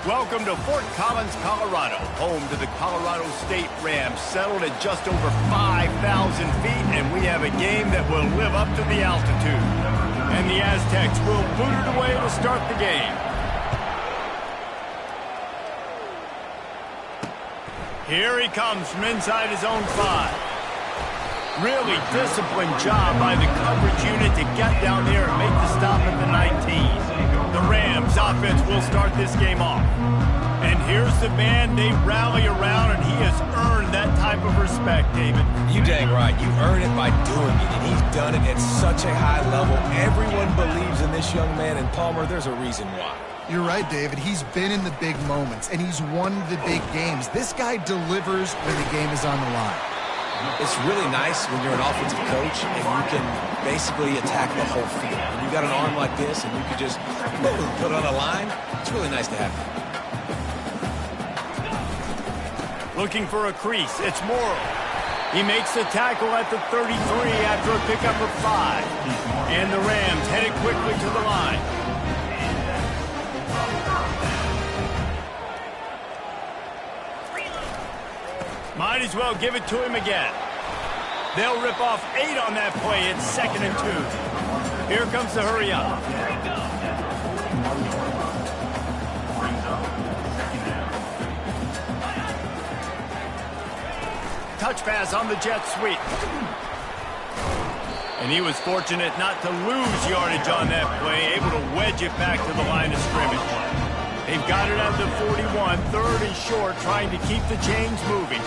Welcome to Fort Collins, Colorado, home to the Colorado State Rams, settled at just over 5,000 feet, and we have a game that will live up to the altitude. And the Aztecs will boot it away to start the game. Here he comes from inside his own 5. Really disciplined job by the coverage unit to get down there and make the stop at the 19. The Rams offense will start this game off. And here's the man they rally around, and he has earned that type of respect, David. You dang right. You earn it by doing it, and he's done it at such a high level. Everyone believes in this young man, and Palmer, there's a reason why. You're right, David. He's been in the big moments, and he's won the big games. This guy delivers when the game is on the line. It's really nice when you're an offensive coach and you can basically attack the whole field. When you got an arm like this and you can just put on a line, it's really nice to have. Looking for a crease, it's Morrow. He makes the tackle at the 33 after a pickup of 5. And the Rams headed quickly to the line. Might as well give it to him again. They'll rip off 8 on that play. It's 2nd and 2. Here comes the hurry up. Touch pass on the jet sweep. And he was fortunate not to lose yardage on that play, able to wedge it back to the line of scrimmage. They've got it at the 41, 3rd and short, trying to keep the chains moving.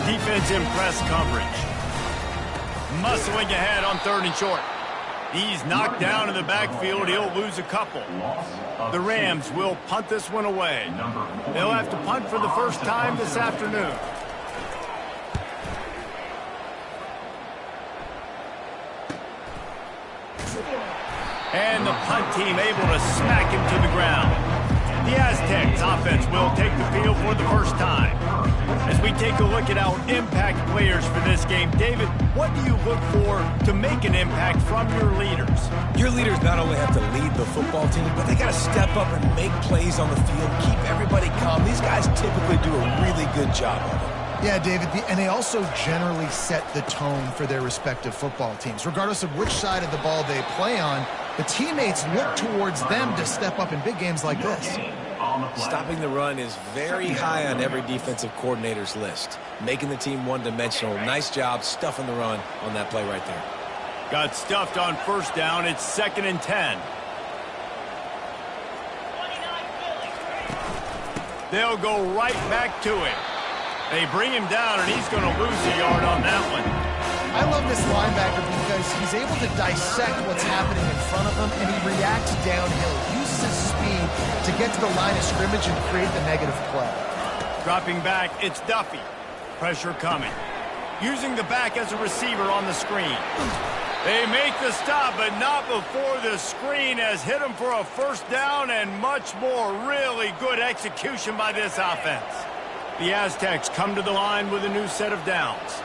Defense in press coverage. Muscling ahead on 3rd and short. He's knocked down in the backfield. He'll lose a couple. The Rams will punt this one away. They'll have to punt for the first time this afternoon. And the punt team able to smack him to the ground. The Aztecs offense will take the field for the first time. As we take a look at our impact players for this game, David, what do you look for to make an impact from your leaders? Your leaders not only have to lead the football team, but they got to step up and make plays on the field, keep everybody calm. These guys typically do a really good job of it. Yeah, David, and they also generally set the tone for their respective football teams. Regardless of which side of the ball they play on, the teammates look towards them to step up in big games like this. Stopping the run is very high on every defensive coordinator's list. Making the team one-dimensional. Nice job stuffing the run on that play right there. Got stuffed on 1st down. It's 2nd and 10. They'll go right back to it. They bring him down, and he's going to lose a yard on that one. I love this linebacker because he's able to dissect what's happening in front of him, and he reacts downhill. He uses his speed to get to the line of scrimmage and create the negative play. Dropping back, it's Duffy. Pressure coming. Using the back as a receiver on the screen. They make the stop, but not before the screen has hit him for a 1st down and much more. Really good execution by this offense. The Aztecs come to the line with a new set of downs.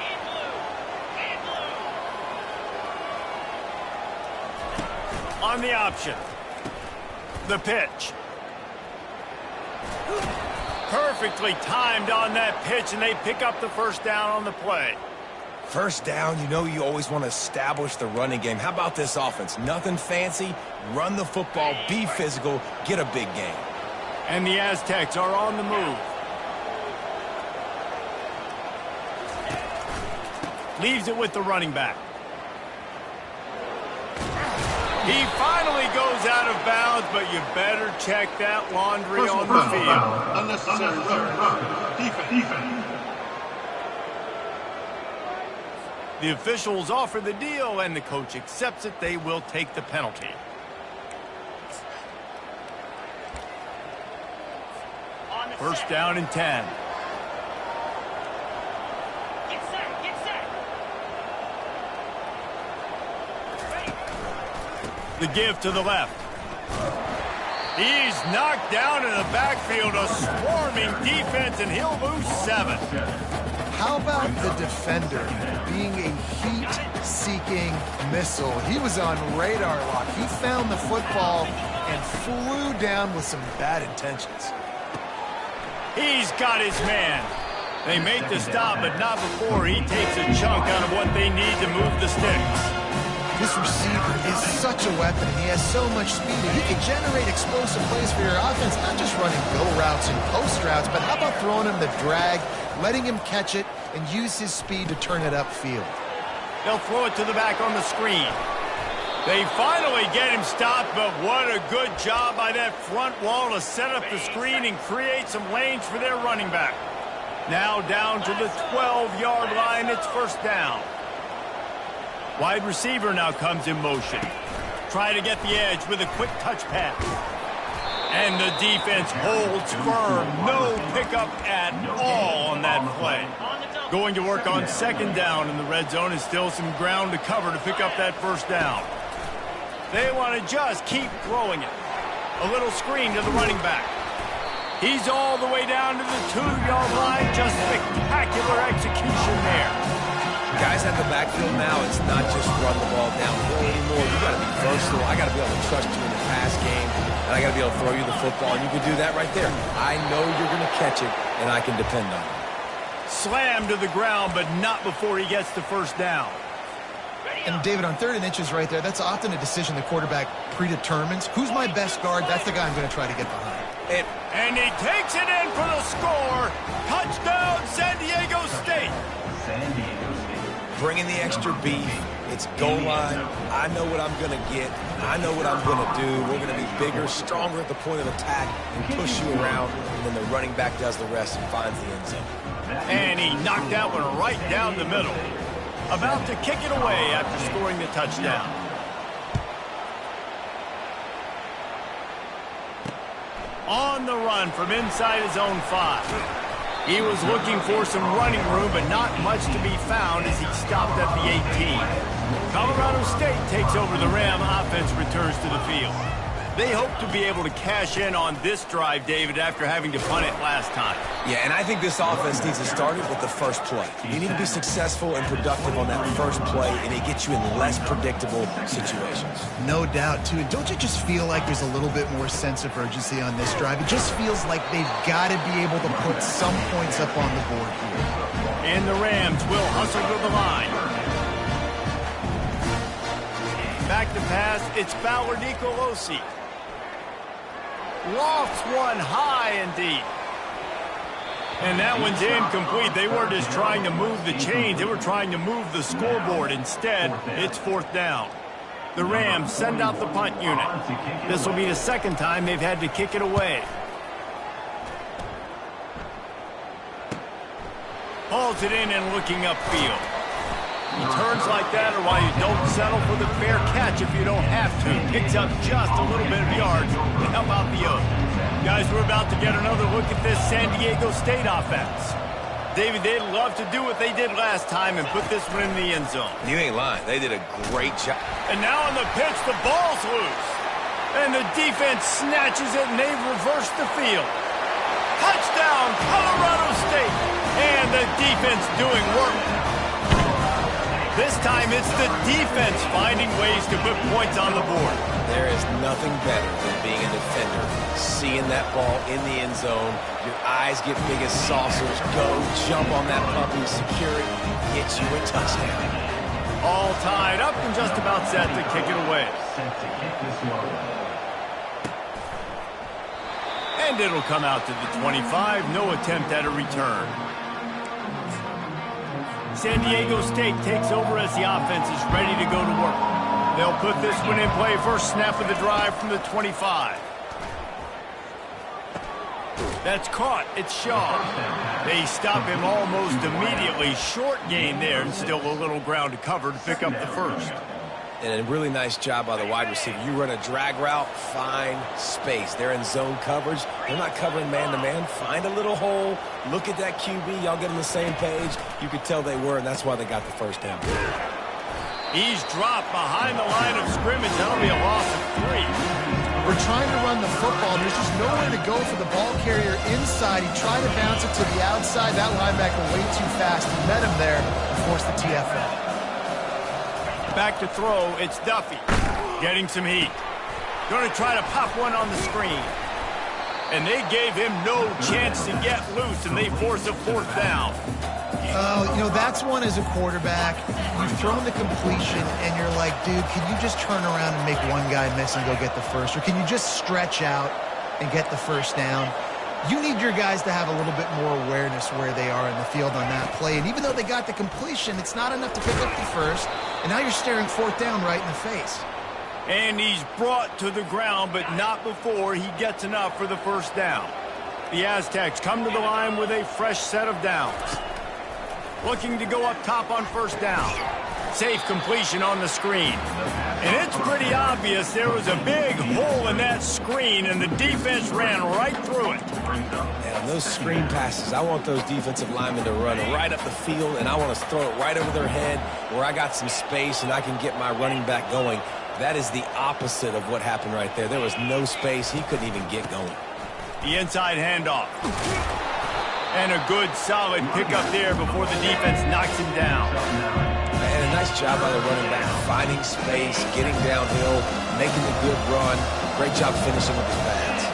On the option. The pitch. Perfectly timed on that pitch, and they pick up the 1st down on the play. 1st down, you know you always want to establish the running game. How about this offense? Nothing fancy. Run the football, be physical, get a big game. And the Aztecs are on the move. Leaves it with the running back. He finally goes out of bounds, but you better check that laundry on the field. Unnecessary defense. The officials offer the deal, and the coach accepts it. They will take the penalty. First down and 10. The give to the left. He's knocked down in the backfield, a swarming defense, and he'll lose 7. How about the defender being a heat-seeking missile? He was on radar lock. He found the football and flew down with some bad intentions. He's got his man. They make the stop, but not before he takes a chunk out of what they need to move the sticks. This receiver is such a weapon, and he has so much speed. He can generate explosive plays for your offense, not just running go routes and post routes, but how about throwing him the drag, letting him catch it, and use his speed to turn it upfield. They'll throw it to the back on the screen. They finally get him stopped, but what a good job by that front wall to set up the screen and create some lanes for their running back. Now down to the 12-yard line, it's first down. Wide receiver now comes in motion. Try to get the edge with a quick touch pass. And the defense holds firm. No pickup at all on that play. Going to work on second down in the red zone, is still some ground to cover to pick up that first down. They want to just keep throwing it. A little screen to the running back. He's all the way down to the 2-yard line. Just spectacular execution there. Guys at the backfield now, it's not just run the ball downhill anymore. You got to be versatile. I got to be able to trust you in the pass game, and I got to be able to throw you the football, and you can do that right there. I know you're going to catch it, and I can depend on it. Slammed to the ground, but not before he gets the first down. And David, on 3rd and inches right there, that's often a decision the quarterback predetermines. Who's my best guard? That's the guy I'm going to try to get behind. And he takes it in for the score. Touchdown, San Diego State. Bringing the extra beef. It's goal line. I know what I'm going to get. I know what I'm going to do. We're going to be bigger, stronger at the point of attack and push you around. And then the running back does the rest and finds the end zone. And he knocked that one right down the middle. About to kick it away after scoring the touchdown. On the run from inside his own 5. He was looking for some running room, but not much to be found as he stopped at the 18. Colorado State takes over the Ram. Offense returns to the field. They hope to be able to cash in on this drive, David, after having to punt it last time. Yeah, and I think this offense needs to start it with the first play. You need to be successful and productive on that first play, and it gets you in less predictable situations. No doubt, too. And don't you just feel like there's a little bit more sense of urgency on this drive? It just feels like they've got to be able to put some points up on the board here. And the Rams will hustle to the line. Back to pass, it's Ballard Nicolosi. Lofts one high and deep. And that one's incomplete. They weren't just trying to move the chains. They were trying to move the scoreboard. Instead, it's fourth down. The Rams send out the punt unit. This will be the second time they've had to kick it away. Hauls it in and looking upfield. Returns like that are why you don't settle for the fair catch if you don't have to. Picks up just a little bit of yards to help out the oath. Guys, we're about to get another look at this San Diego State offense. David, they'd love to do what they did last time and put this one in the end zone. You ain't lying. They did a great job. And now on the pitch, the ball's loose. And the defense snatches it, and they've reversed the field. Touchdown, Colorado State. And the defense doing work. This time it's the defense finding ways to put points on the board. There is nothing better than being a defender. Seeing that ball in the end zone, your eyes get big as saucers. Go, jump on that puppy, secure it, get you a touchdown. All tied up and just about set to kick it away. And it'll come out to the 25. No attempt at a return. San Diego State takes over as the offense is ready to go to work. They'll put this one in play. First snap of the drive from the 25. That's caught. It's Shaw. They stop him almost immediately. Short gain there, and still a little ground to cover to pick up the first. And a really nice job by the wide receiver. You run a drag route, find space. They're in zone coverage. They're not covering man-to-man. Find a little hole. Look at that QB. Y'all get on the same page. You could tell they were, and that's why they got the first down. He's dropped behind the line of scrimmage. That'll be a loss of 3. We're trying to run the football. There's just nowhere to go for the ball carrier inside. He tried to bounce it to the outside. That linebacker way too fast. He met him there and forced the TFL. Back to throw, it's Duffy. Getting some heat. Going to try to pop one on the screen. And they gave him no chance to get loose, and they force a 4th down. You know, that's one as a quarterback. You've thrown the completion, and you're like, dude, can you just turn around and make one guy miss and go get the first? Or can you just stretch out and get the first down? You need your guys to have a little bit more awareness where they are in the field on that play. And even though they got the completion, it's not enough to pick up the first. And now you're staring 4th down right in the face. And he's brought to the ground, but not before he gets enough for the first down. The Aztecs come to the line with a fresh set of downs. Looking to go up top on 1st down. Safe completion on the screen. And it's pretty obvious there was a big hole in that screen, and the defense ran right through it. And those screen passes, I want those defensive linemen to run right up the field, and I want to throw it right over their head where I got some space and I can get my running back going. That is the opposite of what happened right there. There was no space. He couldn't even get going. The inside handoff. And a good, solid pickup there before the defense knocks him down. And a nice job by the running back, finding space, getting downhill, making a good run. Great job finishing with his pads.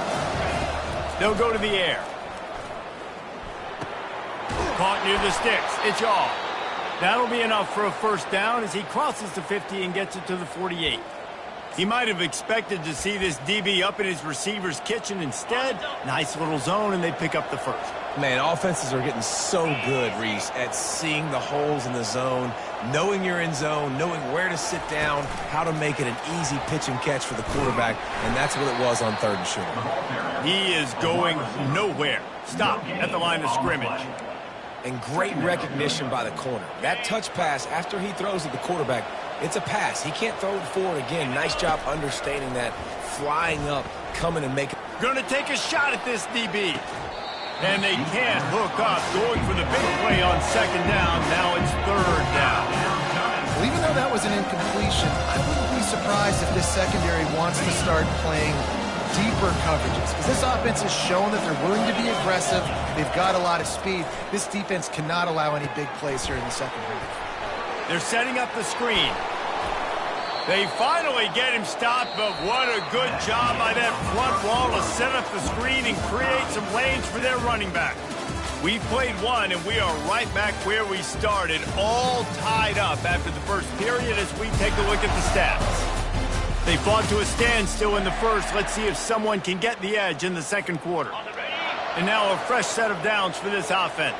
They'll go to the air. Caught near the sticks. It's off. That'll be enough for a 1st down as he crosses the 50 and gets it to the 48. He might have expected to see this DB up in his receiver's kitchen. Instead, nice little zone, and they pick up the first. Man, offenses are getting so good, Reese, at seeing the holes in the zone, knowing you're in zone, knowing where to sit down, how to make it an easy pitch and catch for the quarterback, and that's what it was on 3rd and short. He is going nowhere. Stop at the line of scrimmage. And great recognition by the corner. That touch pass, after he throws at the quarterback, it's a pass. He can't throw it forward again. Nice job understanding that, flying up, coming and making. Going to take a shot at this DB. And they can't hook up, going for the big play on 2nd down. Now it's 3rd down. Well, even though that was an incompletion, I wouldn't be surprised if this secondary wants to start playing deeper coverages, because this offense has shown that they're willing to be aggressive. They've got a lot of speed. This defense cannot allow any big plays here in the second half. They're setting up the screen. They finally get him stopped, but what a good job by that front wall to set up the screen and create some lanes for their running back. We played one, and we are right back where we started, all tied up after the first period as we take a look at the stats. They fought to a standstill in the first. Let's see if someone can get the edge in the 2nd quarter. And now a fresh set of downs for this offense.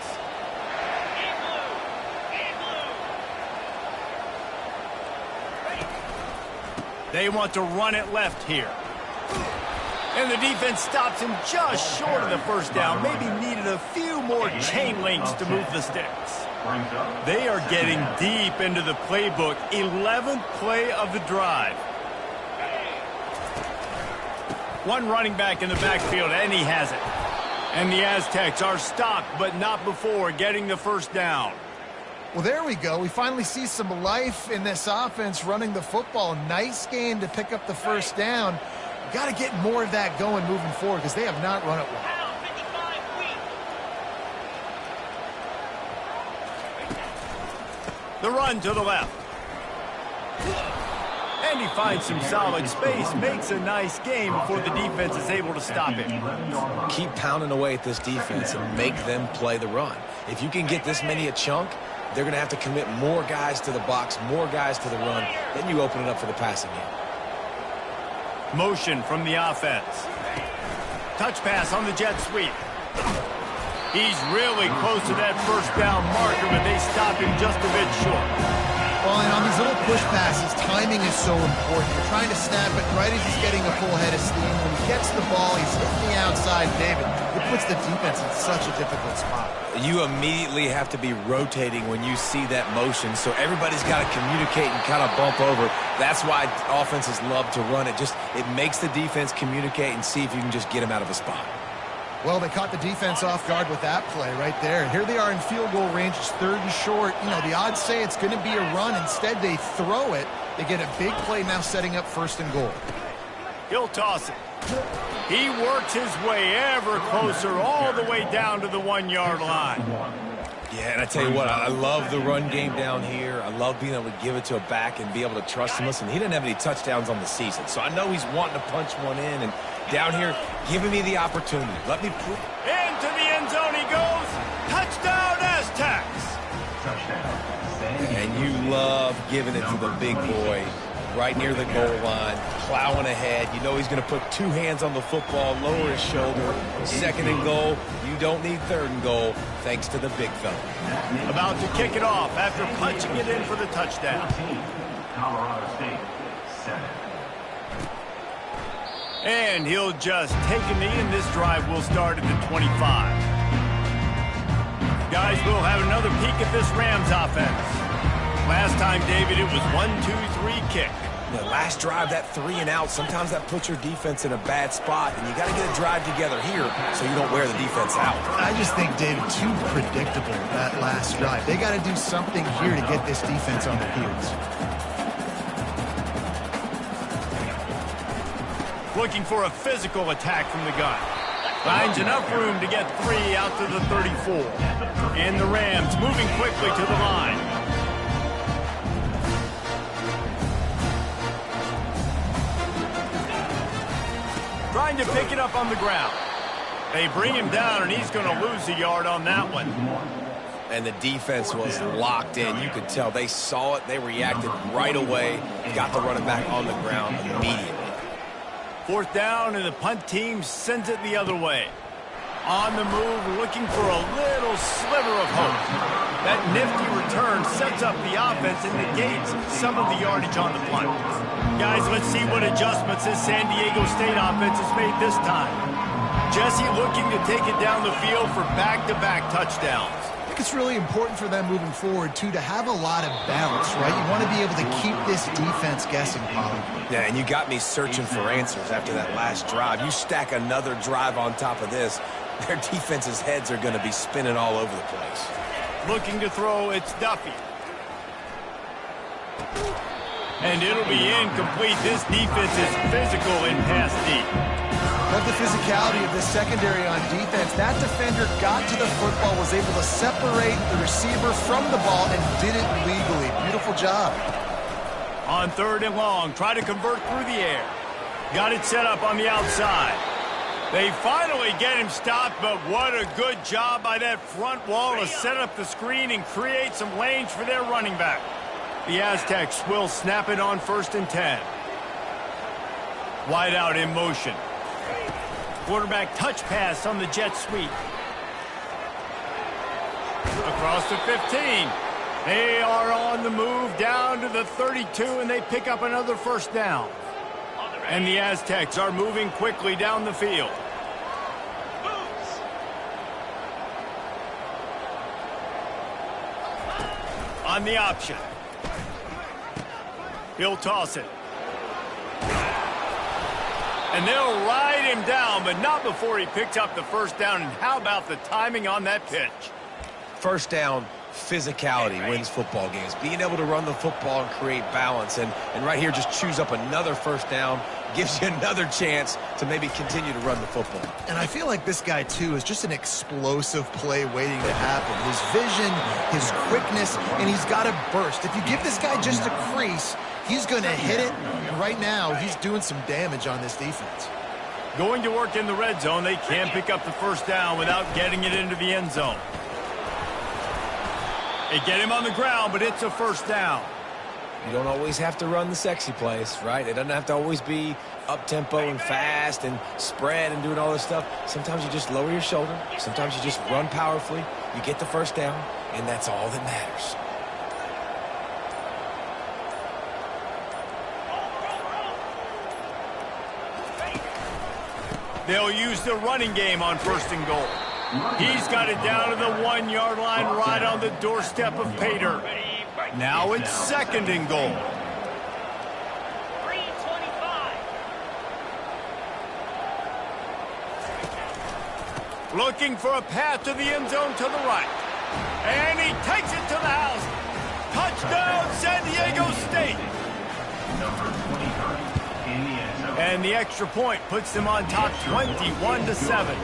They want to run it left here. And the defense stops him just short of the 1st down. Maybe needed a few more chain links to move the sticks. They are getting deep into the playbook. 11th play of the drive. One running back in the backfield, and he has it. And the Aztecs are stopped, but not before getting the 1st down. Well, there we go. We finally see some life in this offense running the football. Nice game to pick up the 1st down. Got to get more of that going moving forward because they have not run it well. The run to the left. And he finds some solid space, makes a nice game before the defense is able to stop it. Keep pounding away at this defense and make them play the run. If you can get this many a chunk, they're going to have to commit more guys to the box, more guys to the run. Then you open it up for the passing game. Motion from the offense. Touch pass on the jet sweep. He's really close to that 1st down marker, but they stop him just a bit short. Well, and on these little push passes, timing is so important. You're trying to snap it right as he's getting a full head of steam. When he gets the ball, he's hitting the outside, David. It puts the defense in such a difficult spot. You immediately have to be rotating when you see that motion, so everybody's got to communicate and kind of bump over. That's why offenses love to run it. It makes the defense communicate and see if you can just get him out of a spot. Well, they caught the defense off guard with that play right there. Here they are in field goal range. It's 3rd and short. You know, the odds say it's going to be a run. Instead, they throw it. They get a big play now setting up 1st and goal. He'll toss it. He works his way ever closer all the way down to the 1-yard line. Yeah, and I tell you what, I love the run game down here. I love being able to give it to a back and be able to trust him. Listen, he didn't have any touchdowns on the season, so I know he's wanting to punch one in. And down here, giving me the opportunity. Let me prove. Into the end zone he goes. Touchdown, Aztecs. And you love giving it to the big boy right near the goal line, plowing ahead. You know he's going to put two hands on the football, lower his shoulder. Second and goal. You don't need third and goal, thanks to the big fella. About to kick it off after punching it in for the touchdown. Colorado State, 7. And he'll just take a knee, and this drive will start at the 25. Guys, we'll have another peek at this Rams offense. Last time, David, it was 1-2-3 kick. The last drive, that 3 and out, sometimes that puts your defense in a bad spot, and you got to get a drive together here so you don't wear the defense out. I just think, David, too predictable, that last drive. They got to do something here to get this defense on their heels. Looking for a physical attack from the gun. Finds enough room to get 3 out to the 34. And the Rams moving quickly to the line. Trying to pick it up on the ground. They bring him down, and he's going to lose a yard on that one. And the defense was locked in. You could tell they saw it. They reacted right away. Got the running back on the ground immediately. 4th down, and the punt team sends it the other way. On the move, looking for a little sliver of hope. That nifty return sets up the offense and negates some of the yardage on the punt. Guys, let's see what adjustments this San Diego State offense has made this time. Jesse looking to take it down the field for back-to-back touchdowns. I think it's really important for them moving forward, too, to have a lot of balance, right? You want to be able to keep this defense guessing, Pollard. Yeah, and you got me searching for answers after that last drive. You stack another drive on top of this, their defense's heads are going to be spinning all over the place. Looking to throw, it's Duffy. And it'll be incomplete. This defense is physical in pass deep. Love the physicality of this secondary on defense. That defender got to the football, was able to separate the receiver from the ball, and did it legally. Beautiful job. On 3rd and long, try to convert through the air. Got it set up on the outside. They finally get him stopped, but what a good job by that front wall to set up the screen and create some lanes for their running back. The Aztecs will snap it on 1st and 10. Wide out in motion. Quarterback touch pass on the jet sweep. Across the 15. They are on the move down to the 32, and they pick up another 1st down. And the Aztecs are moving quickly down the field. On the option. He'll toss it. And they'll ride him down, but not before he picks up the 1st down. And how about the timing on that pitch? 1st down, physicality wins football games. Being able to run the football and create balance. And right here, just choose up another 1st down. Gives you another chance to maybe continue to run the football. And I feel like this guy, too, is just an explosive play waiting to happen. His vision, his quickness, and he's got a burst. If you give this guy just a crease, he's going to hit it. And right now, he's doing some damage on this defense. Going to work in the red zone. They can't pick up the 1st down without getting it into the end zone. They get him on the ground, but it's a 1st down. You don't always have to run the sexy plays, right? It doesn't have to always be up-tempo and fast and spread and doing all this stuff. Sometimes you just lower your shoulder. Sometimes you just run powerfully. You get the 1st down, and that's all that matters. They'll use the running game on 1st and goal. He's got it down to the 1-yard line right on the doorstep of Pater. Now it's 2nd and goal. 3:25. Looking for a path to the end zone to the right. And he takes it to the house. Touchdown, San Diego State. in the end zone. And the extra point puts them on top 21-7.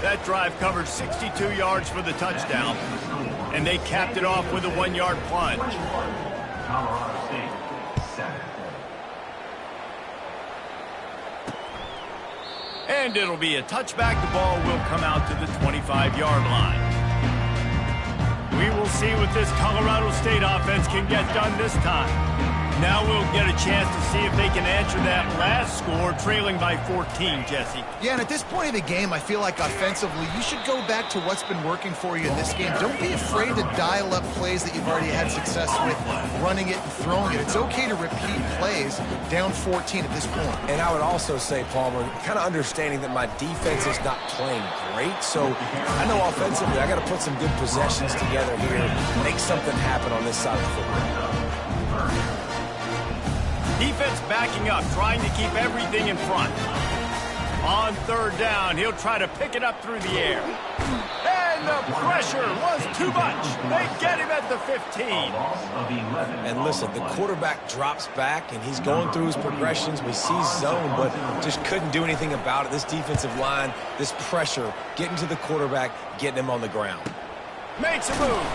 That drive covered 62 yards for the touchdown. And they capped it off with a 1-yard plunge. Colorado State, 7. And it'll be a touchback. The ball will come out to the 25-yard line. We will see what this Colorado State offense can get done this time. Now we'll get a chance to see if they can answer that last score, trailing by 14, Jesse. Yeah, and at this point of the game, I feel like offensively, you should go back to what's been working for you in this game. Don't be afraid to dial up plays that you've already had success with, running it and throwing it. It's okay to repeat plays down 14 at this point. And I would also say, Palmer, kind of understanding that my defense is not playing great, so I know offensively I got to put some good possessions together here, make something happen on this side of the football. Defense backing up, trying to keep everything in front. On third down, he'll try to pick it up through the air. And the pressure was too much. They get him at the 15. And listen, the quarterback drops back, and he's going through his progressions. We see zone, but just couldn't do anything about it. This defensive line, this pressure, getting to the quarterback, getting him on the ground. Makes a move.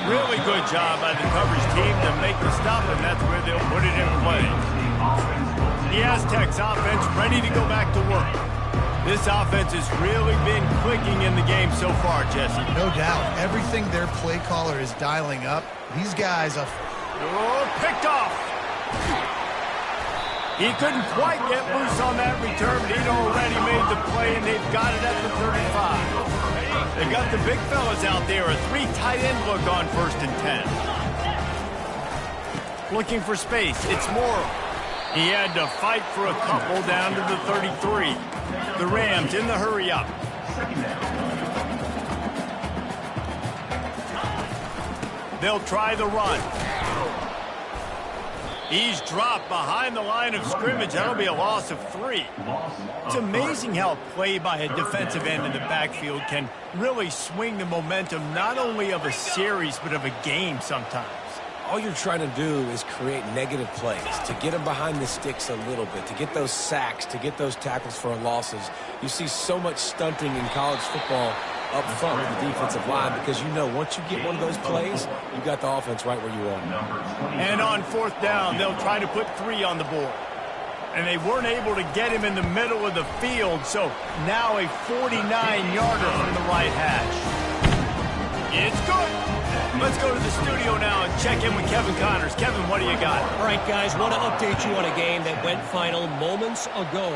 Really good job by the coverage team to make the stop, and that's where they'll put it in play. The Aztecs offense ready to go back to work. This offense has really been clicking in the game so far, Jesse. No doubt. Everything their play caller is dialing up, these guys are... Oh, picked off. He couldn't quite get loose on that return, but he'd already made the play, and they've got it at the 35. They've got the big fellas out there, a 3 tight end look on 1st and 10. Looking for space, it's Morrow. He had to fight for a couple down to the 33. The Rams in the hurry up. They'll try the run. He's dropped behind the line of scrimmage. That'll be a loss of 3. It's amazing how a play by a defensive end in the backfield can really swing the momentum not only of a series but of a game sometimes. All you're trying to do is create negative plays, to get them behind the sticks a little bit, to get those sacks, to get those tackles for losses. You see so much stunting in college football up front with the defensive line because you know once you get one of those plays, you got the offense right where you want them. And on 4th down, they'll try to put 3 on the board. And they weren't able to get him in the middle of the field, so now a 49-yarder from the right hash. It's good. Let's go to the studio now and check in with Kevin Connors. Kevin, what do you got? All right, guys, want to update you on a game that went final moments ago.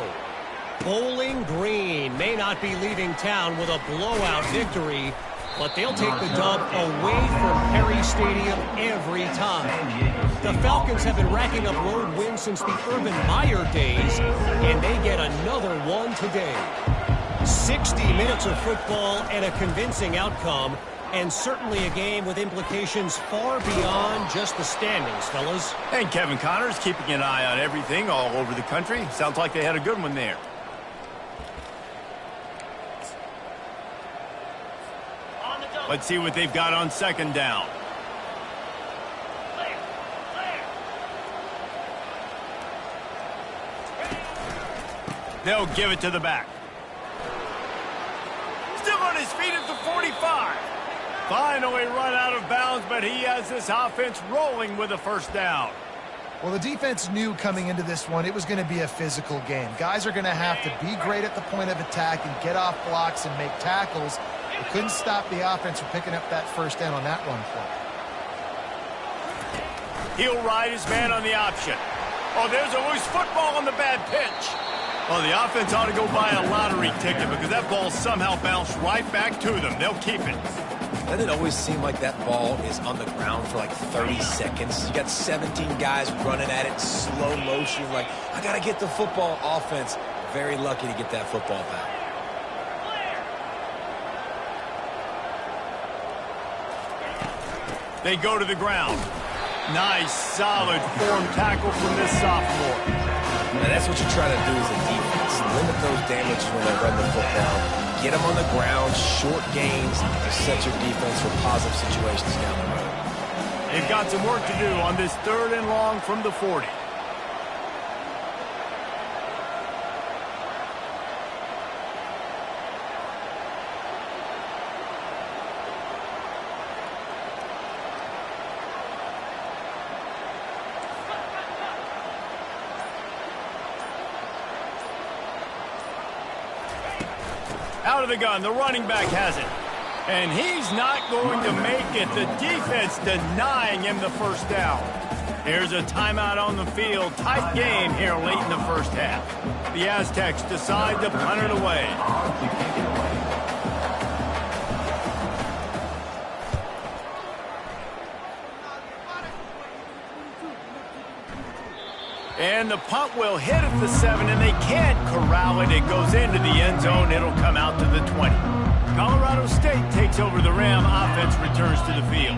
Bowling Green may not be leaving town with a blowout victory, but they'll take the dub away from Perry Stadium every time. The Falcons have been racking up road wins since the Urban Meyer days, and they get another one today. 60 minutes of football and a convincing outcome, and certainly a game with implications far beyond just the standings, fellas. And Kevin Connors keeping an eye on everything all over the country. Sounds like they had a good one there. Let's see what they've got on 2nd down. They'll give it to the back. Still on his feet at the 45. Finally run out of bounds, but he has this offense rolling with a 1st down. Well, the defense knew coming into this one it was going to be a physical game. Guys are going to have to be great at the point of attack and get off blocks and make tackles. They couldn't stop the offense from picking up that 1st down on that run play. He'll ride his man on the option. Oh, there's a loose football on the bad pitch. Oh, the offense ought to go buy a lottery ticket because that ball somehow bounced right back to them. They'll keep it. Doesn't it always seem like that ball is on the ground for like 30 seconds? You got 17 guys running at it, slow motion, like, I got to get the football. Offense, very lucky to get that football back. They go to the ground. Nice, solid form tackle from this sophomore. And that's what you try to do as a defense. Limit those damages when they run the football. Get them on the ground, short gains to set your defense for positive situations down the road. They've got some work to do on this 3rd and long from the 40. Out of the gun, the running back has it. And he's not going to make it. The defense denying him the first down. Here's a timeout on the field. Tight game here late in the first half. The Aztecs decide to punt it away. And the punt will hit at the 7, and they can't corral it. It goes into the end zone. It'll come out to the 20. Colorado State takes over the Ram. Offense returns to the field.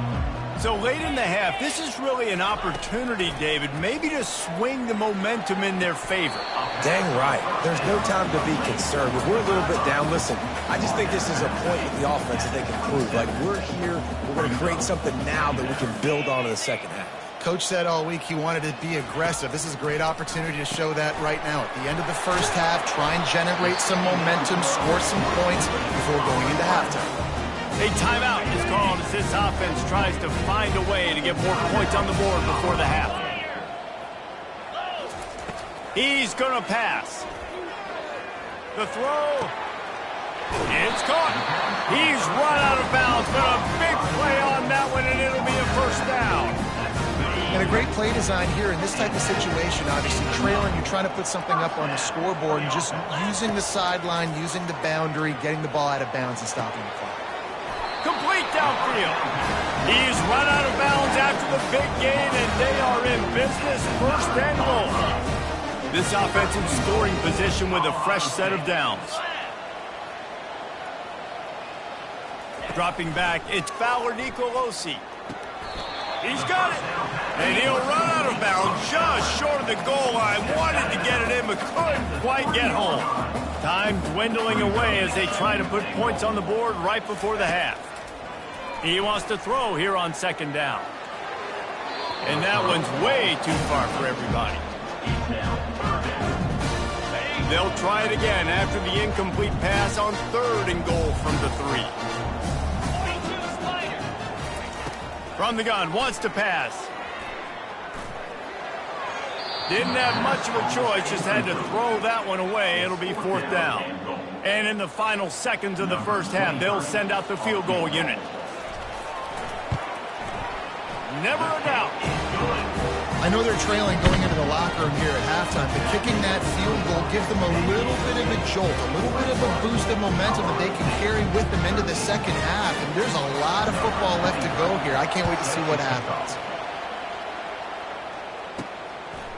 So late in the half, this is really an opportunity, David, maybe to swing the momentum in their favor. Dang right. There's no time to be concerned. If we're a little bit down, listen, I just think this is a point with the offense that they can prove. Like, we're here, we're going to create something now that we can build on in the second half. Coach said all week he wanted to be aggressive. This is a great opportunity to show that right now. At the end of the first half, try and generate some momentum, score some points before going into halftime. A timeout is called as this offense tries to find a way to get more points on the board before the half. He's going to pass. The throw. It's caught. He's run out of bounds, but a big play on that one, and it'll be a first down. And a great play design here in this type of situation. Obviously, trailing, you're trying to put something up on the scoreboard and just using the sideline, using the boundary, getting the ball out of bounds and stopping the clock. Complete downfield. He's run out of bounds after the big gain, and they are in business. First and goal. This offense in scoring position with a fresh set of downs. Dropping back, it's Fowler Nicolosi. He's got it. And he'll run out of bounds just short of the goal line. Wanted to get it in, but couldn't quite get home. Time dwindling away as they try to put points on the board right before the half. He wants to throw here on second down. And that one's way too far for everybody. They'll try it again after the incomplete pass on third and goal from the 3. From the gun, wants to pass. Didn't have much of a choice, just had to throw that one away. It'll be fourth down. And in the final seconds of the first half, they'll send out the field goal unit. Never a doubt. I know they're trailing going into the locker room here at halftime, but kicking that field goal gives them a little bit of a jolt, a little bit of a boost of momentum that they can carry with them into the second half. And there's a lot of football left to go here. I can't wait to see what happens.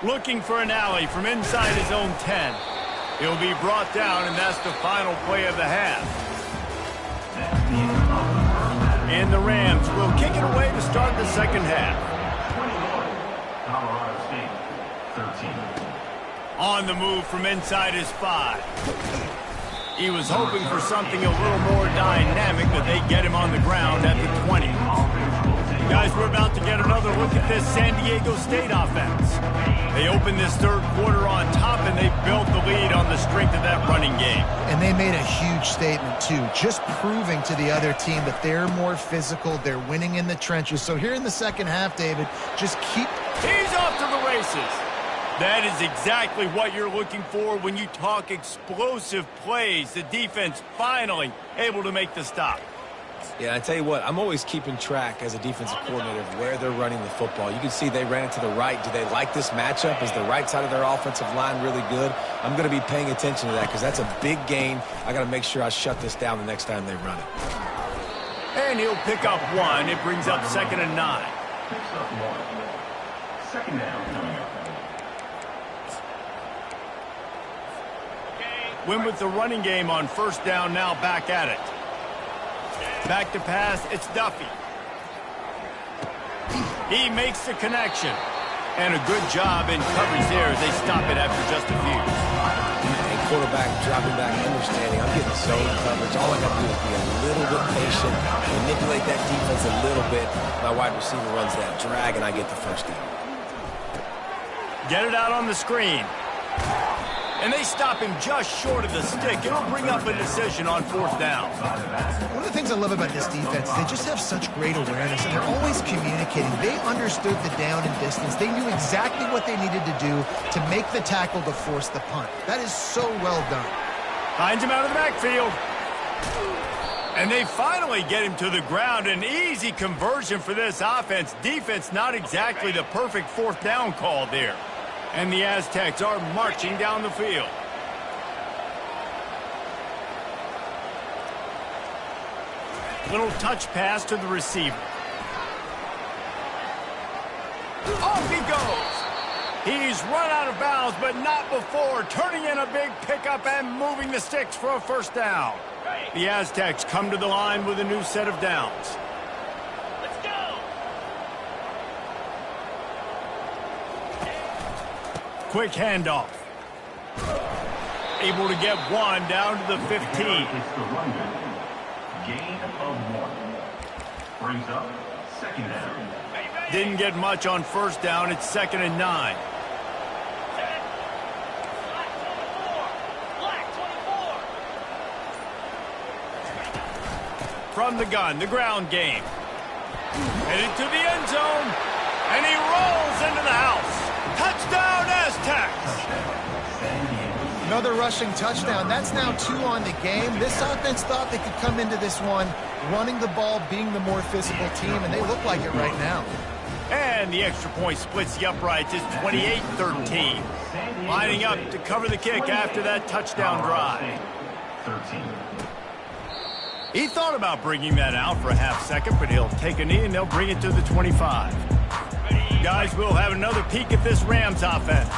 Looking for an alley from inside his own 10. He'll be brought down, and that's the final play of the half. And the Rams will kick it away to start the second half. Colorado State, 13. On the move from inside his 5. He was hoping for something a little more dynamic, but they get him on the ground at the 20. Guys, we're about to get another look at this San Diego State offense. They opened this third quarter on top, and they built the lead on the strength of that running game. And they made a huge statement, too, just proving to the other team that they're more physical, they're winning in the trenches. So here in the second half, David, just keep... He's off to the races. That is exactly what you're looking for when you talk explosive plays. The defense finally able to make the stop. Yeah, I tell you what, I'm always keeping track as a defensive coordinator of where they're running the football. You can see they ran it to the right. Do they like this matchup? Is the right side of their offensive line really good? I'm going to be paying attention to that because that's a big gain. I got to make sure I shut this down the next time they run it. And he'll pick up 1. It brings up 2nd and 9. Picks up 1. Second down. Win with the running game on first down, now back at it. Back to pass, it's Duffy. He makes the connection. And a good job in coverage there as they stop it after just a few. And quarterback dropping back, understanding. I'm getting zone coverage. All I got to do is be a little bit patient, manipulate that defense a little bit. My wide receiver runs that drag, and I get the first down. Get it out on the screen. And they stop him just short of the stick. It'll bring up a decision on fourth down. One of the things I love about this defense is they just have such great awareness, and they're always communicating. They understood the down and distance. They knew exactly what they needed to do to make the tackle to force the punt. That is so well done. Finds him out of the backfield. And they finally get him to the ground. An easy conversion for this offense. Defense not exactly the perfect fourth down call there. And the Aztecs are marching down the field. Little touch pass to the receiver. Off he goes. He's run out of bounds, but not before turning in a big pickup and moving the sticks for a first down. The Aztecs come to the line with a new set of downs. Let's go. Quick handoff. Able to get one down to the 15. It's the run back. Gain of 1. Brings up second down. Didn't get much on first down. It's 2nd and 9. From the gun, the ground game. Headed to the end zone. And he rolls into the house. Touchdown, Aztecs! Another rushing touchdown. That's now 2 on the game. This offense thought they could come into this one running the ball, being the more physical team, and they look like it right now. And the extra point splits the uprights. It's 28-13. Lining up to cover the kick after that touchdown drive. 13. He thought about bringing that out for a half second, but he'll take a knee and they'll bring it to the 25. Guys, we'll have another peek at this Rams offense.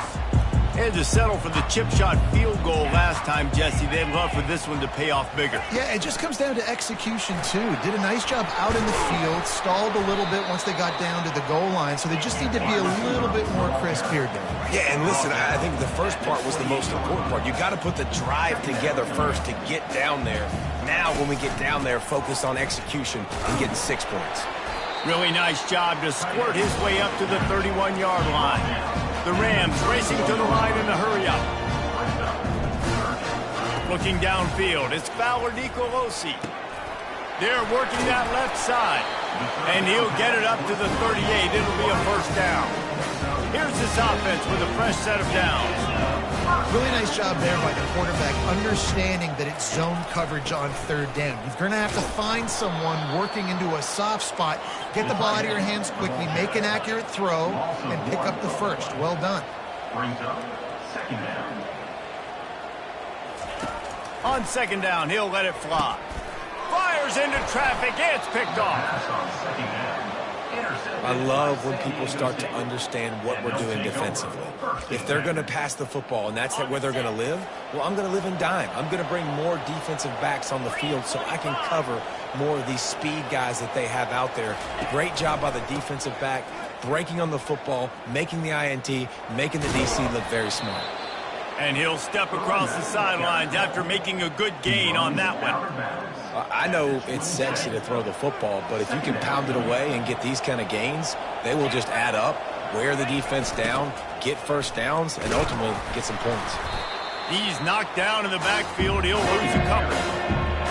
Had to settle for the chip shot field goal last time, Jesse. They'd love for this one to pay off bigger. Yeah, it just comes down to execution, too. Did a nice job out in the field, stalled a little bit once they got down to the goal line, so they just need to be a little bit more crisp here, Dave. Yeah, and listen, I think the first part was the most important part. You got to put the drive together first to get down there. Now, when we get down there, focus on execution and getting 6 points. Really nice job to squirt his way up to the 31-yard line. The Rams racing to the line in the hurry-up. Looking downfield, it's Fowler Nicolosi. They're working that left side. And he'll get it up to the 38. It'll be a first down. Here's this offense with a fresh set of downs. Really nice job there by the quarterback, understanding that it's zone coverage on 3rd down. You're going to have to find someone working into a soft spot, get the ball out of your hands quickly, make an accurate throw, and pick up the first. Well done. Brings up second down. On 2nd down, he'll let it fly. Fires into traffic. It's picked off. Pass on second down. I love when people start to understand what we're doing defensively. If they're going to pass the football and that's where they're going to live, well, I'm going to live in dime. I'm going to bring more defensive backs on the field so I can cover more of these speed guys that they have out there. Great job by the defensive back, breaking on the football, making the INT, making the DC look very smart. And he'll step across the sidelines after making a good gain on that one. I know it's sexy to throw the football, but if you can pound it away and get these kind of gains, they will just add up, wear the defense down, get first downs, and ultimately get some points. He's knocked down in the backfield. He'll lose a couple.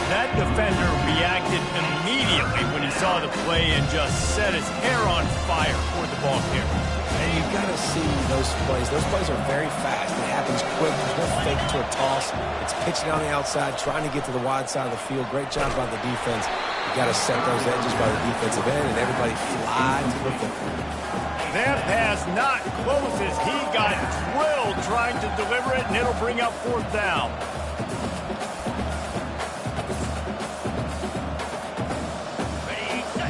That defender reacted immediately when he saw the play and just set his hair on fire toward the ball carrier. And you've got to see those plays. Those plays are very fast. It happens quick. There's no fake to a toss. It's pitching on the outside, trying to get to the wide side of the field. Great job by the defense. You got to set those edges by the defensive end, and everybody fly to the football. That pass not close as he got drilled trying to deliver it, and it'll bring up 4th down.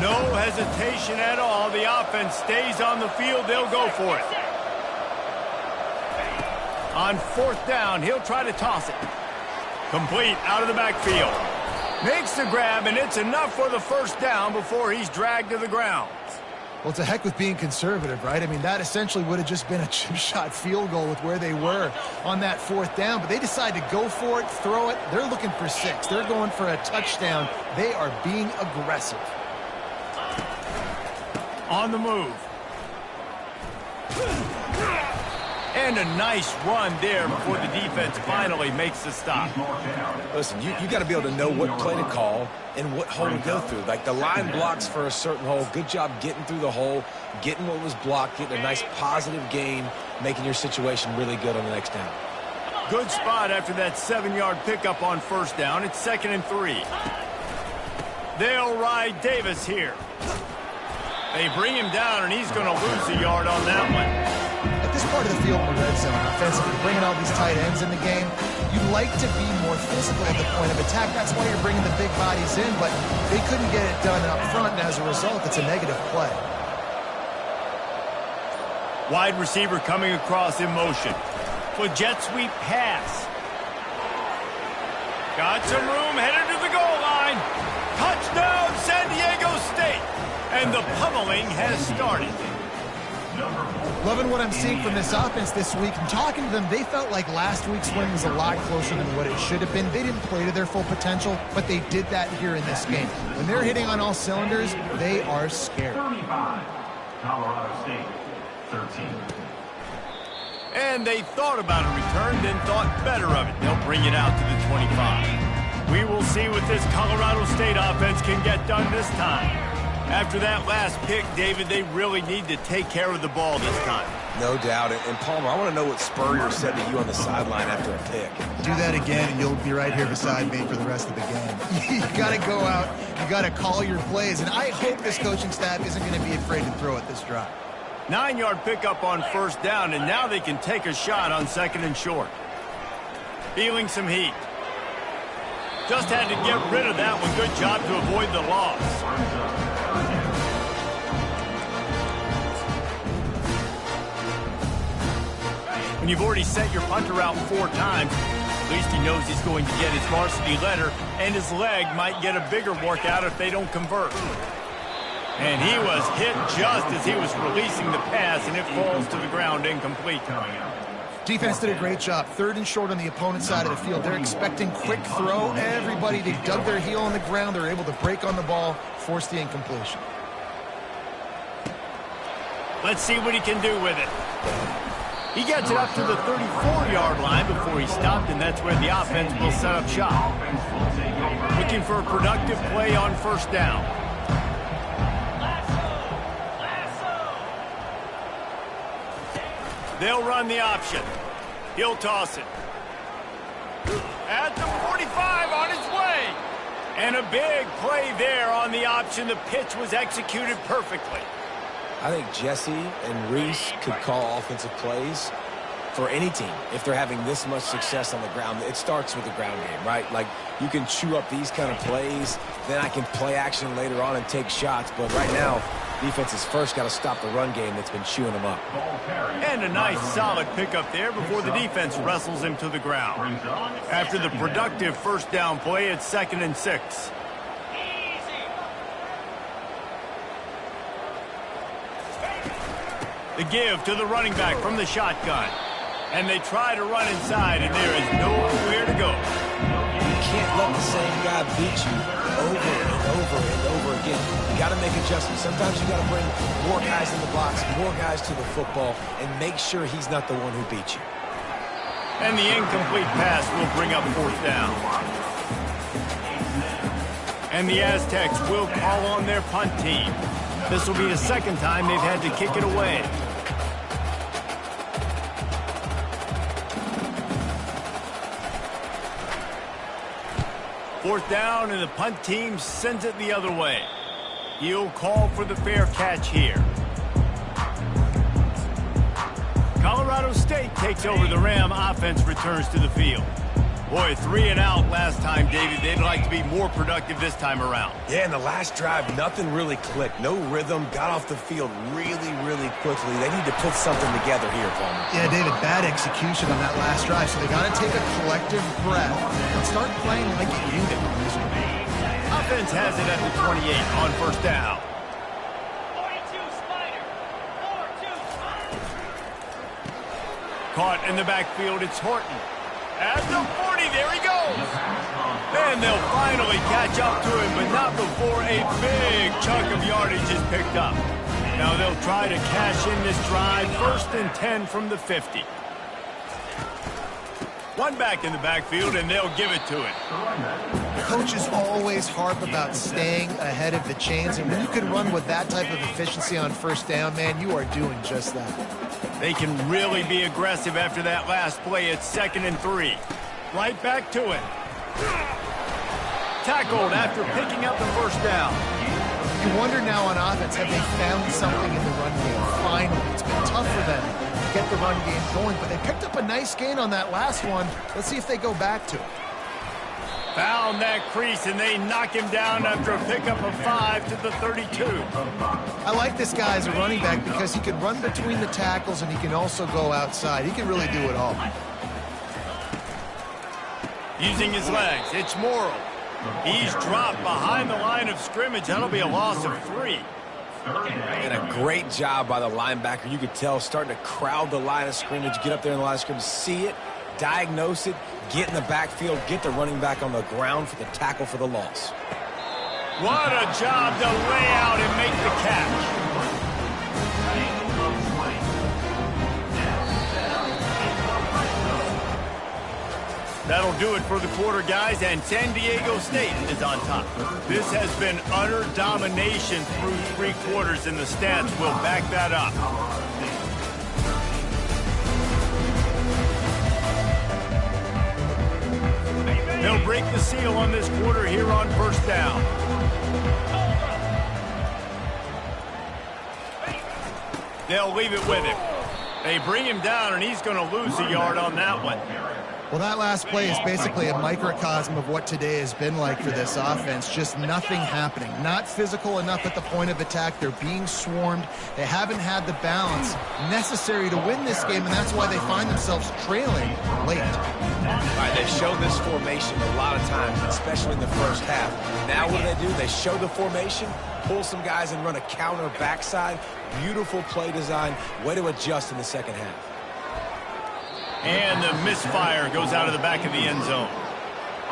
No hesitation at all. The offense stays on the field. They'll go for it. On 4th down, he'll try to toss it. Complete out of the backfield. Makes the grab, and it's enough for the first down before he's dragged to the ground. Well, to heck with being conservative, right? I mean, that essentially would have just been a chip shot field goal with where they were on that 4th down. But they decided to go for it, throw it. They're looking for 6. They're going for a touchdown. They are being aggressive. On the move. And a nice run there before the defense finally makes the stop. Listen, you got to be able to know what play to call and what hole to go through. Like the line blocks for a certain hole. Good job getting through the hole, getting what was blocked, getting a nice positive gain, making your situation really good on the next down. Good spot after that 7-yard pickup on first down. It's 2nd and 3. They'll ride Davis here. They bring him down, and he's going to lose a yard on that one. At this part of the field in the red zone, offensively, bringing all these tight ends in the game, you like to be more physical at the point of attack. That's why you're bringing the big bodies in, but they couldn't get it done up front, and as a result, it's a negative play. Wide receiver coming across in motion. With jet sweep pass. Got some room, headed to the goal line. Touchdown, San Diego State. And the pummeling has started. Loving what I'm seeing from this offense this week. And talking to them, they felt like last week's win was a lot closer than what it should have been. They didn't play to their full potential, but they did that here in this game. When they're hitting on all cylinders, they are scared. 35, Colorado State, 13. And they thought about a return, then thought better of it. They'll bring it out to the 25. We will see what this Colorado State offense can get done this time. After that last pick, David, they really need to take care of the ball this time. No doubt. And Palmer, I want to know what Spurrier said to you on the sideline after a pick. Do that again, and you'll be right here beside me for the rest of the game. You got to go out. You got to call your plays. And I hope this coaching staff isn't going to be afraid to throw it this drive. 9-yard pickup on first down, and now they can take a shot on 2nd and short. Feeling some heat. Just had to get rid of that one. Good job to avoid the loss. When you've already sent your punter out 4 times, at least he knows he's going to get his varsity letter, and his leg might get a bigger workout if they don't convert. And he was hit just as he was releasing the pass, and it falls to the ground incomplete. Defense did a great job. 3rd and short on the opponent's side of the field. They're expecting quick throw. Everybody, they dug their heel on the ground. They're able to break on the ball, force the incompletion. Let's see what he can do with it. He gets it up to the 34-yard line before he stopped, and that's where the offense will set up shop. Looking for a productive play on first down. They'll run the option. He'll toss it. At the 45 on his way. And a big play there on the option. The pitch was executed perfectly. I think Jesse and Reese could call offensive plays for any team if they're having this much success on the ground. It starts with the ground game, right? Like, you can chew up these kind of plays, then I can play action later on and take shots. But right now, defense has first got to stop the run game that's been chewing them up. And a nice solid pickup there before the defense wrestles him to the ground. After the productive first down play, it's 2nd and 6. The give to the running back from the shotgun. And they try to run inside, and there is nowhere to go. You can't let the same guy beat you over and over and over again. You got to make adjustments. Sometimes you got to bring more guys in the box, more guys to the football, and make sure he's not the one who beat you. And the incomplete pass will bring up 4th down. And the Aztecs will call on their punt team. This will be the 2nd time they've had to kick it away. Fourth down, and the punt team sends it the other way. He'll call for the fair catch here. Colorado State takes over the Ram. Offense returns to the field. Boy, 3 and out last time, David. They'd like to be more productive this time around. Yeah, in the last drive, nothing really clicked. No rhythm, got off the field really, really quickly. They need to put something together here, Palmer. Yeah, David, bad execution on that last drive, so they got to take a collective breath and start playing like a unit. Offense has it at the 28 on first down. 42 Spider. 4-2. Caught in the backfield, it's Horton. At the 40, there he goes. And they'll finally catch up to him, but not before a big chunk of yardage is picked up. Now they'll try to cash in this drive. 1st and 10 from the 50. One back in the backfield, and they'll give it to it. Coaches always harp about staying ahead of the chains, and when you can run with that type of efficiency on first down, man, you are doing just that. They can really be aggressive after that last play. It's 2nd and 3. Right back to it. Tackled after picking up the first down. You wonder now on offense, have they found something in the run game? Finally, it's been tough for them to get the run game going, but they picked up a nice gain on that last one. Let's see if they go back to it. Found that crease, and they knock him down after a pickup of 5 to the 32. I like this guy as a running back because he can run between the tackles and he can also go outside. He can really do it all. Using his legs, it's Morrill. He's dropped behind the line of scrimmage. That'll be a loss of 3. And a great job by the linebacker. You could tell starting to crowd the line of scrimmage, get up there in the line of scrimmage, see it, diagnose it, get in the backfield, get the running back on the ground for the tackle for the loss. What a job to lay out and make the catch. That'll do it for the quarter, guys, and San Diego State is on top. This has been utter domination through 3 quarters, and the stats will back that up. They'll break the seal on this quarter here on first down. They'll leave it with him. They bring him down, and he's going to lose a yard on that one. Well, that last play is basically a microcosm of what today has been like for this offense. Just nothing happening. Not physical enough at the point of attack. They're being swarmed. They haven't had the balance necessary to win this game, and that's why they find themselves trailing late. All right, they've shown this formation a lot of times, especially in the first half. Now what do? They show the formation, pull some guys and run a counter backside. Beautiful play design. Way to adjust in the second half. And the misfire goes out of the back of the end zone.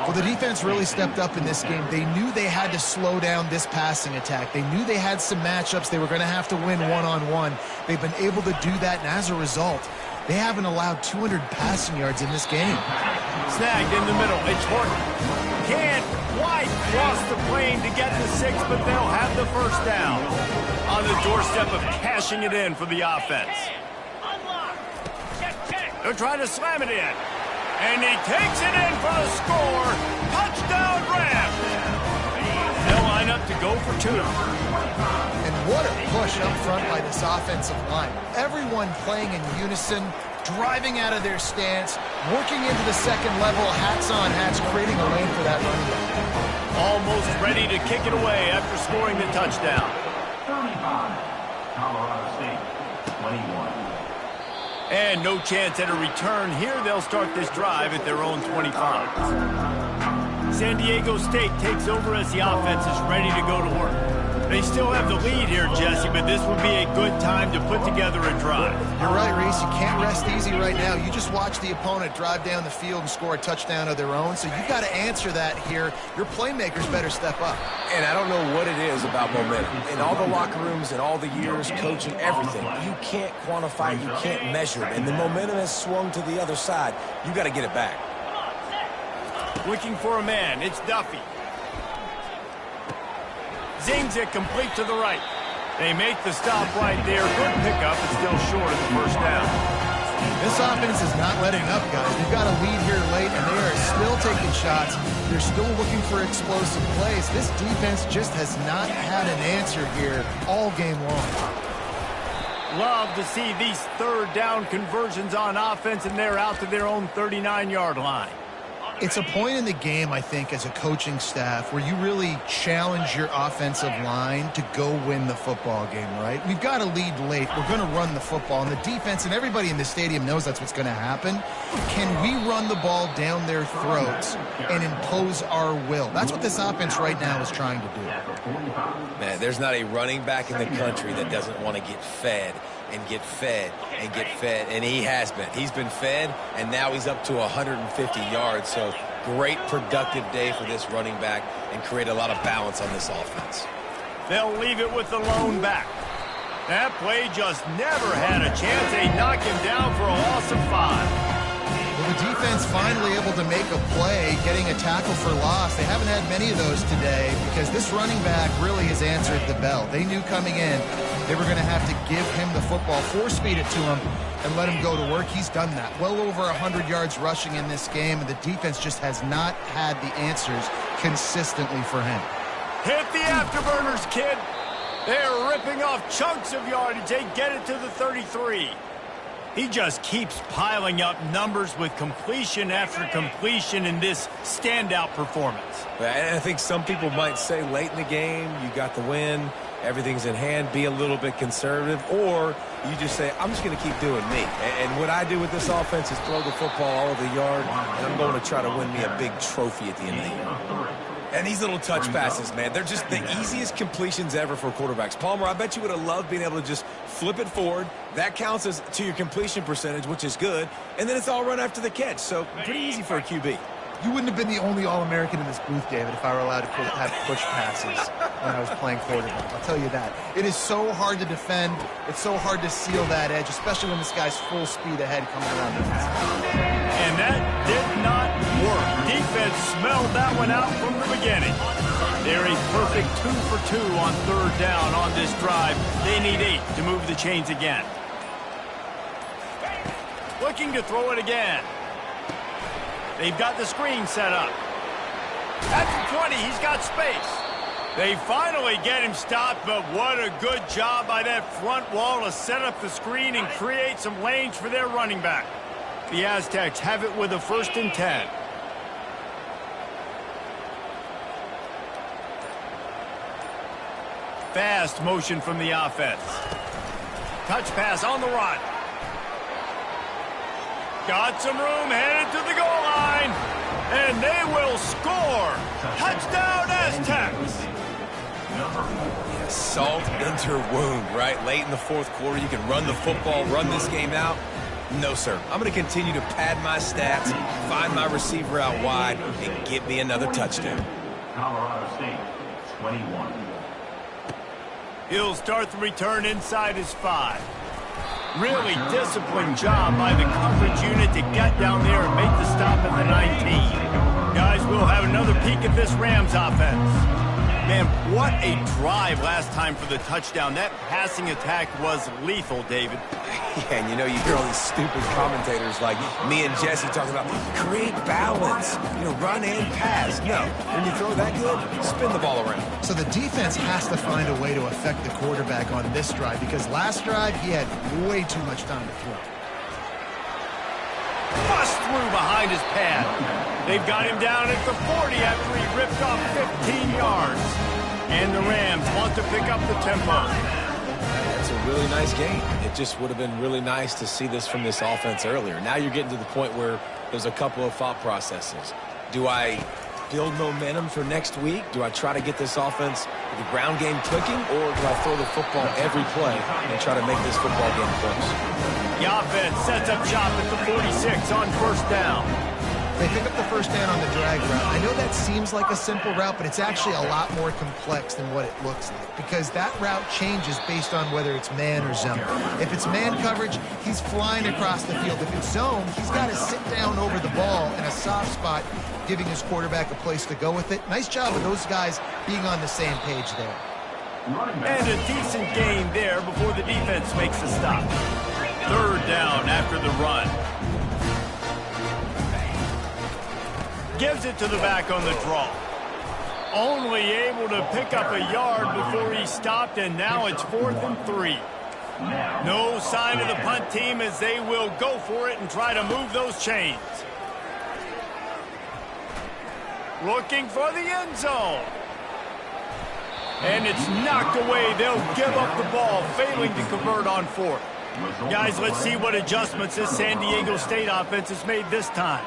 Well, the defense really stepped up in this game. They knew they had to slow down this passing attack. They knew they had some matchups they were going to have to win one-on-one. They've been able to do that, and as a result, they haven't allowed 200 passing yards in this game. Snagged in the middle. It's Horton. Can't quite cross the plane to get the 6, but they'll have the first down. On the doorstep of cashing it in for the offense. They're trying to slam it in. And he takes it in for the score. Touchdown Rams. They'll line up to go for 2. And what a push up front by this offensive line. Everyone playing in unison, driving out of their stance, working into the second level, hats on hats, creating a lane for that running back. Almost ready to kick it away after scoring the touchdown. 35, Colorado State, 21. And no chance at a return here. They'll start this drive at their own 25. San Diego State takes over as the offense is ready to go to work. They still have the lead here, Jesse, but this would be a good time to put together a drive. You're right, Reese. You can't rest easy right now. You just watch the opponent drive down the field and score a touchdown of their own, so you've got to answer that here. Your playmakers better step up. And I don't know what it is about momentum. In all the locker rooms and all the years, coaching, everything, you can't quantify it, you can't measure it. And the momentum has swung to the other side. You got to get it back. Looking for a man. It's Duffy. Zings it complete to the right. They make the stop right there. Good pickup, but still short of the first down. This offense is not letting up, guys. They've got a lead here late, and they are still taking shots. They're still looking for explosive plays. This defense just has not had an answer here all game long. Love to see these third down conversions on offense, and they're out to their own 39-yard line. It's a point in the game, I think, as a coaching staff where you really challenge your offensive line to go win the football game, right? We've got a lead late. We're going to run the football, and the defense and everybody in the stadium knows that's what's going to happen. Can we run the ball down their throats and impose our will? That's what this offense right now is trying to do. Man, there's not a running back in the country that doesn't want to get fed and get fed and get fed, and he has been. He's been fed, and now he's up to 150 yards, so great productive day for this running back and create a lot of balance on this offense. They'll leave it with the lone back. That play just never had a chance. They knock him down for a loss of 5. Well, the defense finally able to make a play, getting a tackle for loss. They haven't had many of those today because this running back really has answered the bell. They knew coming in they were going to have to give him the football, force-feed it to him, and let him go to work. He's done that. Well over 100 yards rushing in this game, and the defense just has not had the answers consistently for him. Hit the afterburners, kid. They're ripping off chunks of yardage. They get it to the 33. He just keeps piling up numbers with completion after completion in this standout performance. And I think some people might say late in the game, you got the win, everything's in hand, be a little bit conservative, or you just say, I'm just going to keep doing me. And what I do with this offense is throw the football all over the yard, and I'm going to try to win me a big trophy at the end of the year. And these little touch passes, man, they're just the easiest completions ever for quarterbacks. Palmer, I bet you would have loved being able to just flip it forward. That counts as to your completion percentage, which is good. And then it's all run after the catch. So pretty easy for a QB. You wouldn't have been the only All-American in this booth, David, if I were allowed to have push passes when I was playing quarterback. I'll tell you that. It is so hard to defend. It's so hard to seal that edge, especially when this guy's full speed ahead coming around the inside. And that did not work. Defense smelled that one out from the beginning. They're a perfect 2 for 2 on third down on this drive. They need 8 to move the chains again. Looking to throw it again. They've got the screen set up. At the 20, he's got space. They finally get him stopped, but what a good job by that front wall to set up the screen and create some lanes for their running back. The Aztecs have it with a 1st and 10. Fast motion from the offense. Touch pass on the run. Got some room, headed to the goal line, and they will score. Touchdown, Aztecs. Yeah, salt into wound, right? Late in the 4th quarter, you can run the football, run this game out. No, sir. I'm going to continue to pad my stats, find my receiver out wide, and get me another touchdown. Colorado State, 21. He'll start the return inside his 5. Really disciplined job by the coverage unit to get down there and make the stop at the 19. Guys, we'll have another peek at this Rams offense. Man, what a drive last time for the touchdown. That passing attack was lethal, David. Yeah, and you know, you hear all these stupid commentators like me and Jesse talking about create balance, run and pass. No, when you throw that good, spin the ball around. So the defense has to find a way to affect the quarterback on this drive because last drive he had way too much time to throw. Bust through behind his pad. They've got him down at the 40 after he ripped off 15 yards. And the Rams want to pick up the tempo. That's a really nice game. It just would have been really nice to see this from this offense earlier. Now you're getting to the point where there's a couple of thought processes. Do I build momentum for next week? Do I try to get this offense, the ground game clicking, or do I throw the football every play and try to make this football game close? The offense sets up shop at the 46 on 1st down. They pick up the 1st down on the drag route. I know that seems like a simple route, but it's actually a lot more complex than what it looks like because that route changes based on whether it's man or zone. If it's man coverage, he's flying across the field. If it's zone, he's got to sit down over the ball in a soft spot, giving his quarterback a place to go with it. Nice job of those guys being on the same page there. And a decent gain there before the defense makes the stop. 3rd down after the run. Gives it to the back on the draw. Only able to pick up a yard before he stopped, and now it's 4th and 3. No sign of the punt team as they will go for it and try to move those chains. Looking for the end zone. And it's knocked away. They'll give up the ball, failing to convert on 4th. Guys, let's see what adjustments this San Diego State offense has made this time.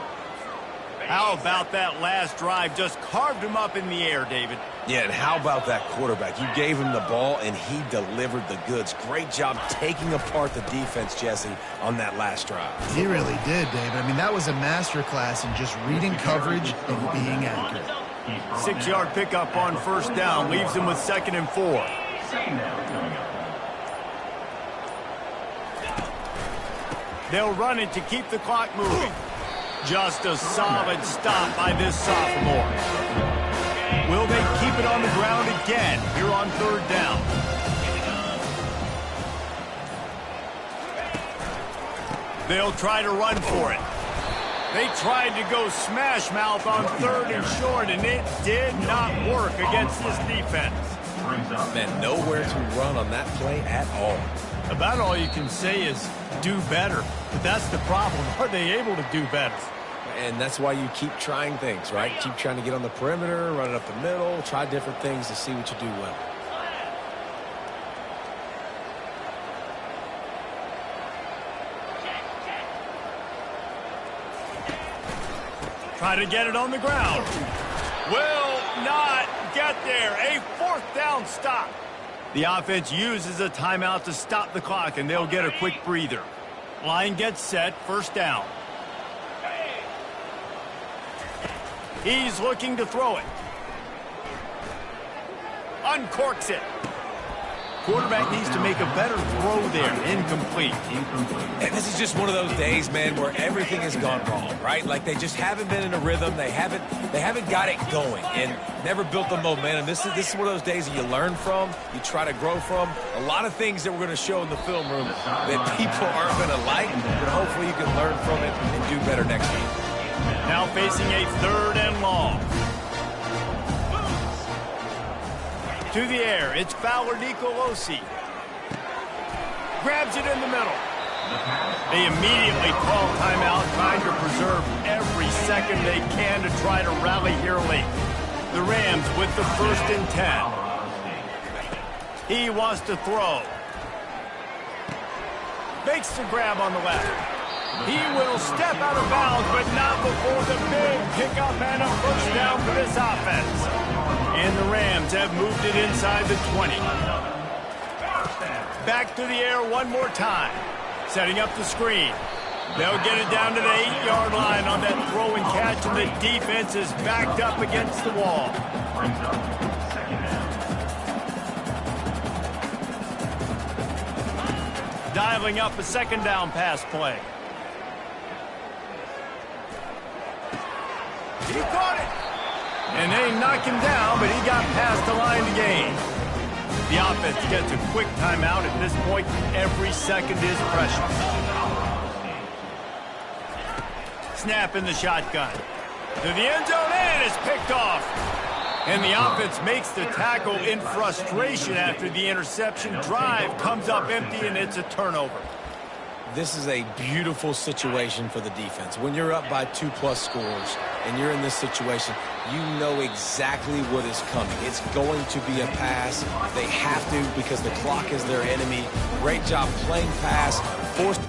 How about that last drive? Just carved him up in the air, David. Yeah, and how about that quarterback? You gave him the ball, and he delivered the goods. Great job taking apart the defense, Jesse, on that last drive. He really did, David. I mean, that was a masterclass in just reading coverage and being accurate. 6-yard pickup on 1st down. Leaves him with 2nd and 4. They'll run it to keep the clock moving. Just a solid stop by this sophomore. Will they keep it on the ground again here on third down? They'll try to run for it. They tried to go smash mouth on third and short, and it did not work against this defense. Man, nowhere to run on that play at all. About all you can say is do better. But that's the problem. Are they able to do better? And that's why you keep trying things, right? Keep trying to get on the perimeter, run it up the middle, try different things to see what you do well. Try to get it on the ground. Will not get there. A fourth down stop. The offense uses a timeout to stop the clock, and they'll get a quick breather. Line gets set, first down. He's looking to throw it. Uncorks it. Quarterback needs to make a better throw there. Incomplete. And this is just one of those days, man, where everything has gone wrong, right? Like they just haven't been in a rhythm. They haven't got it going and never built the momentum. This is one of those days that you learn from, you try to grow from. A lot of things that we're going to show in the film room that people aren't going to like, but hopefully you can learn from it and do better next week. Now facing a third and long. To the air, it's Fowler Nicolosi. Grabs it in the middle. They immediately call timeout, trying to preserve every second they can to try to rally here late. The Rams with the 1st and 10. He wants to throw. Makes the grab on the left. He will step out of bounds, but not before the big pickup and a first down for this offense. And the Rams have moved it inside the 20. Back to the air one more time. Setting up the screen. They'll get it down to the 8-yard line on that throw and catch, and the defense is backed up against the wall. Dialing up a second down pass play. He caught it. And they knock him down, but he got past the line to gain. The offense gets a quick timeout. At this point, every second is precious. Snap in the shotgun. To the end zone, and it's picked off. And the offense makes the tackle in frustration after the interception. Drive comes up empty, and it's a turnover. This is a beautiful situation for the defense. When you're up by 2+ scores and you're in this situation, you know exactly what is coming. It's going to be a pass. They have to because the clock is their enemy. Great job playing pass, forced